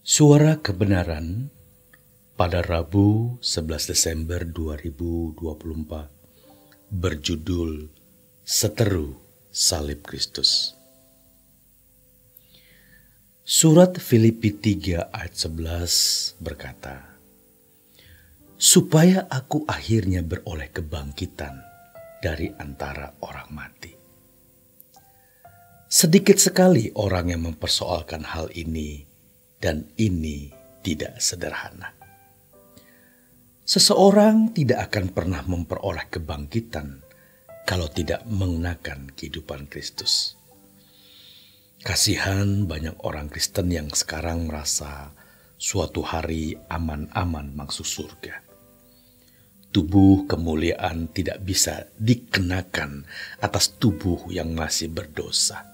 Suara Kebenaran pada Rabu 11 Desember 2024 berjudul Seteru Salib Kristus. Surat Filipi 3 ayat 11 berkata, supaya aku akhirnya beroleh kebangkitan dari antara orang mati. Sedikit sekali orang yang mempersoalkan hal ini, dan ini tidak sederhana. Seseorang tidak akan pernah memperoleh kebangkitan kalau tidak mengenakan kehidupan Kristus. Kasihan banyak orang Kristen yang sekarang merasa suatu hari aman-aman masuk surga. Tubuh kemuliaan tidak bisa dikenakan atas tubuh yang masih berdosa.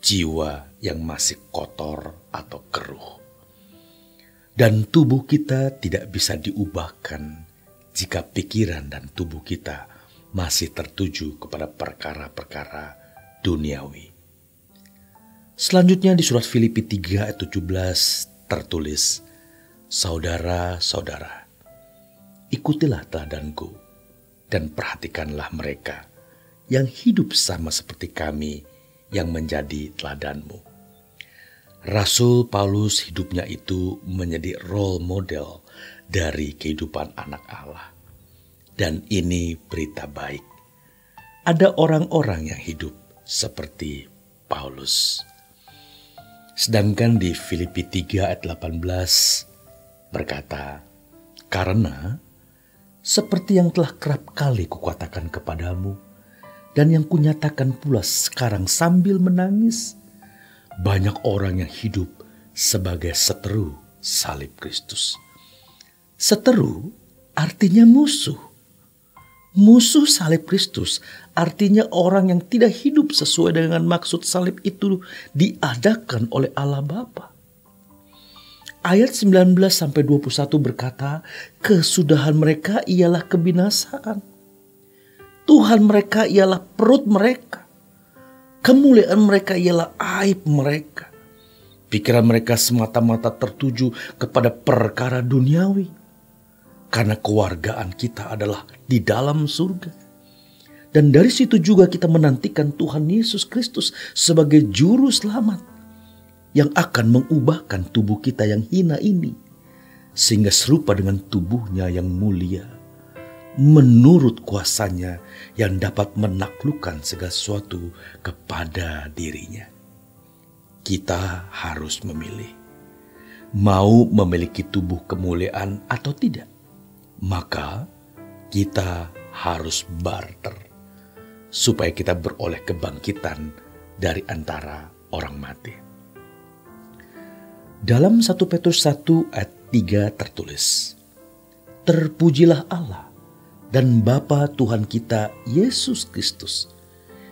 Jiwa yang masih kotor atau keruh. Dan tubuh kita tidak bisa diubahkan jika pikiran dan tubuh kita masih tertuju kepada perkara-perkara duniawi. Selanjutnya di surat Filipi 3 ayat 17 tertulis, saudara-saudara, ikutilah teladanku dan perhatikanlah mereka yang hidup sama seperti kami yang menjadi teladanmu. Rasul Paulus hidupnya itu menjadi role model dari kehidupan anak Allah. Dan ini berita baik. Ada orang-orang yang hidup seperti Paulus. Sedangkan di Filipi 3 ayat 18 berkata, karena seperti yang telah kerap kali kukatakan kepadamu, dan yang kunyatakan pula sekarang sambil menangis, banyak orang yang hidup sebagai seteru salib Kristus. Seteru artinya musuh. Musuh salib Kristus artinya orang yang tidak hidup sesuai dengan maksud salib itu diadakan oleh Allah Bapa. Ayat 19-21 berkata, kesudahan mereka ialah kebinasaan. Tuhan mereka ialah perut mereka. Kemuliaan mereka ialah aib mereka. Pikiran mereka semata-mata tertuju kepada perkara duniawi. Karena kewargaan kita adalah di dalam surga. Dan dari situ juga kita menantikan Tuhan Yesus Kristus sebagai juru selamat. Yang akan mengubahkan tubuh kita yang hina ini. Sehingga serupa dengan tubuhnya yang mulia. Menurut kuasanya yang dapat menaklukkan segala sesuatu kepada dirinya. Kita harus memilih. Mau memiliki tubuh kemuliaan atau tidak. Maka kita harus barter. Supaya kita beroleh kebangkitan dari antara orang mati. Dalam 1 Petrus 1 ayat 3 tertulis, terpujilah Allah dan Bapa Tuhan kita Yesus Kristus,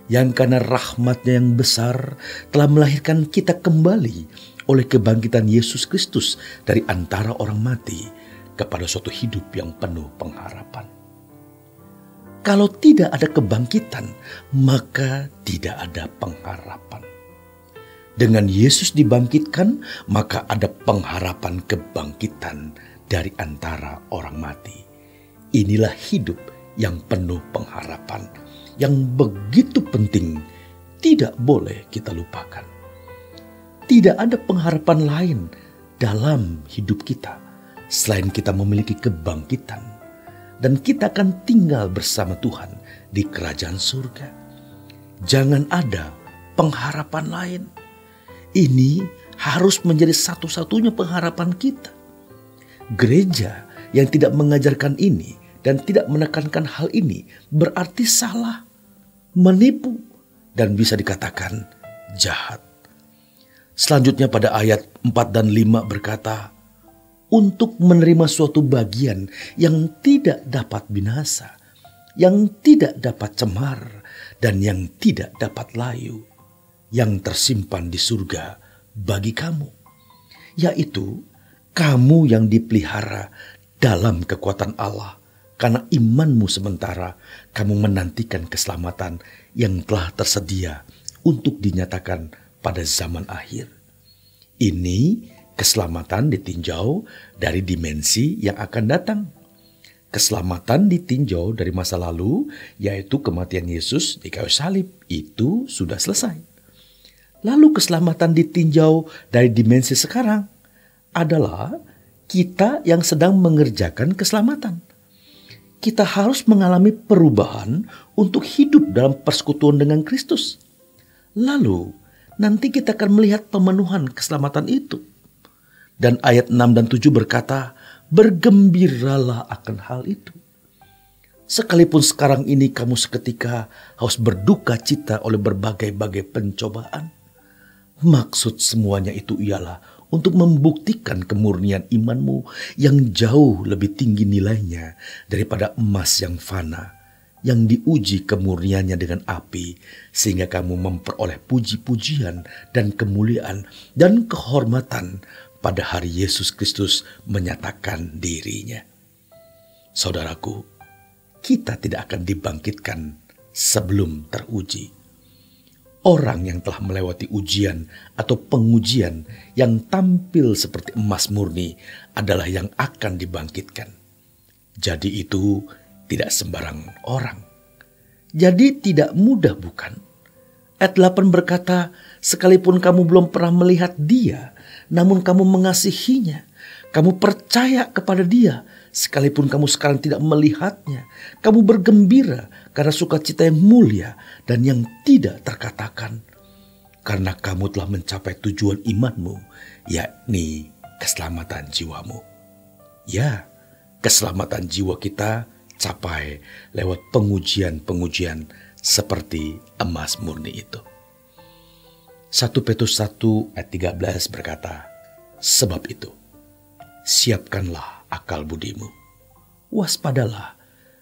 yang karena rahmat-Nya yang besar telah melahirkan kita kembali oleh kebangkitan Yesus Kristus dari antara orang mati kepada suatu hidup yang penuh pengharapan. Kalau tidak ada kebangkitan, maka tidak ada pengharapan. Dengan Yesus dibangkitkan, maka ada pengharapan kebangkitan dari antara orang mati. Inilah hidup yang penuh pengharapan, yang begitu penting, tidak boleh kita lupakan. Tidak ada pengharapan lain dalam hidup kita, selain kita memiliki kebangkitan, dan kita akan tinggal bersama Tuhan di kerajaan surga. Jangan ada pengharapan lain. Ini harus menjadi satu-satunya pengharapan kita. Gereja yang tidak mengajarkan ini dan tidak menekankan hal ini berarti salah, menipu, dan bisa dikatakan jahat. Selanjutnya pada ayat 4 dan 5 berkata, untuk menerima suatu bagian yang tidak dapat binasa, yang tidak dapat cemar, dan yang tidak dapat layu, yang tersimpan di surga bagi kamu, yaitu kamu yang dipelihara dalam kekuatan Allah, karena imanmu sementara kamu menantikan keselamatan yang telah tersedia untuk dinyatakan pada zaman akhir. Ini Keselamatan ditinjau dari dimensi yang akan datang. Keselamatan ditinjau dari masa lalu, yaitu kematian Yesus di kayu salib. Itu sudah selesai. Lalu keselamatan ditinjau dari dimensi sekarang adalah kita yang sedang mengerjakan keselamatan. Kita harus mengalami perubahan untuk hidup dalam persekutuan dengan Kristus. Lalu nanti kita akan melihat pemenuhan keselamatan itu. Dan ayat 6 dan 7 berkata, bergembiralah akan hal itu. Sekalipun sekarang ini kamu seketika harus berduka cita oleh berbagai-bagai pencobaan. Maksud semuanya itu ialah untuk membuktikan kemurnian imanmu yang jauh lebih tinggi nilainya daripada emas yang fana, yang diuji kemurniannya dengan api, sehingga kamu memperoleh puji-pujian dan kemuliaan dan kehormatan pada hari Yesus Kristus menyatakan dirinya. Saudaraku, kita tidak akan dibangkitkan sebelum teruji. Orang yang telah melewati ujian atau pengujian yang tampil seperti emas murni adalah yang akan dibangkitkan. Jadi itu tidak sembarang orang. Jadi tidak mudah, bukan? Ayat 8 berkata, sekalipun kamu belum pernah melihat dia, namun kamu mengasihinya, kamu percaya kepada dia, sekalipun kamu sekarang tidak melihatnya, kamu bergembira karena sukacita yang mulia dan yang tidak terkatakan. Karena kamu telah mencapai tujuan imanmu, yakni keselamatan jiwamu. Ya, keselamatan jiwa kita capai lewat pengujian-pengujian seperti emas murni itu. 1 Petrus 1 ayat 13 berkata, sebab itu, siapkanlah akal budimu, waspadalah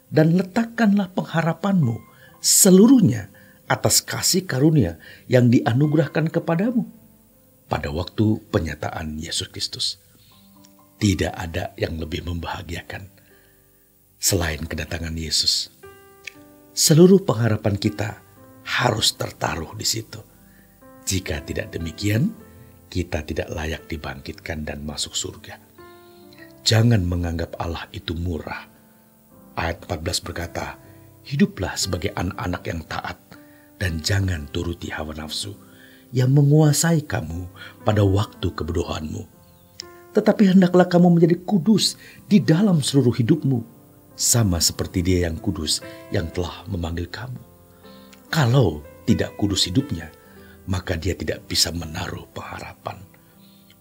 dan letakkanlah pengharapanmu seluruhnya atas kasih karunia yang dianugerahkan kepadamu pada waktu penyataan Yesus Kristus. Tidak ada yang lebih membahagiakan selain kedatangan Yesus. Seluruh pengharapan kita harus tertaruh di situ. Jika tidak demikian, kita tidak layak dibangkitkan dan masuk surga. Jangan menganggap Allah itu murah. Ayat 14 berkata, hiduplah sebagai anak-anak yang taat dan jangan turuti hawa nafsu yang menguasai kamu pada waktu kebodohanmu. Tetapi hendaklah kamu menjadi kudus di dalam seluruh hidupmu, sama seperti Dia yang kudus yang telah memanggil kamu. Kalau tidak kudus hidupnya, maka dia tidak bisa menaruh pengharapan.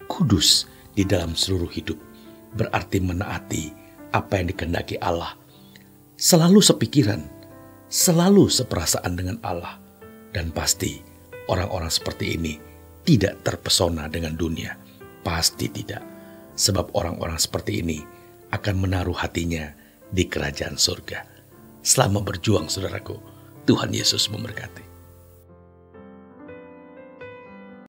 Kudus di dalam seluruh hidup berarti menaati apa yang dikehendaki Allah. Selalu sepikiran, selalu seperasaan dengan Allah. Dan pasti orang-orang seperti ini tidak terpesona dengan dunia. Pasti tidak. Sebab orang-orang seperti ini akan menaruh hatinya di kerajaan surga. Selamat berjuang, saudaraku. Tuhan Yesus memberkati.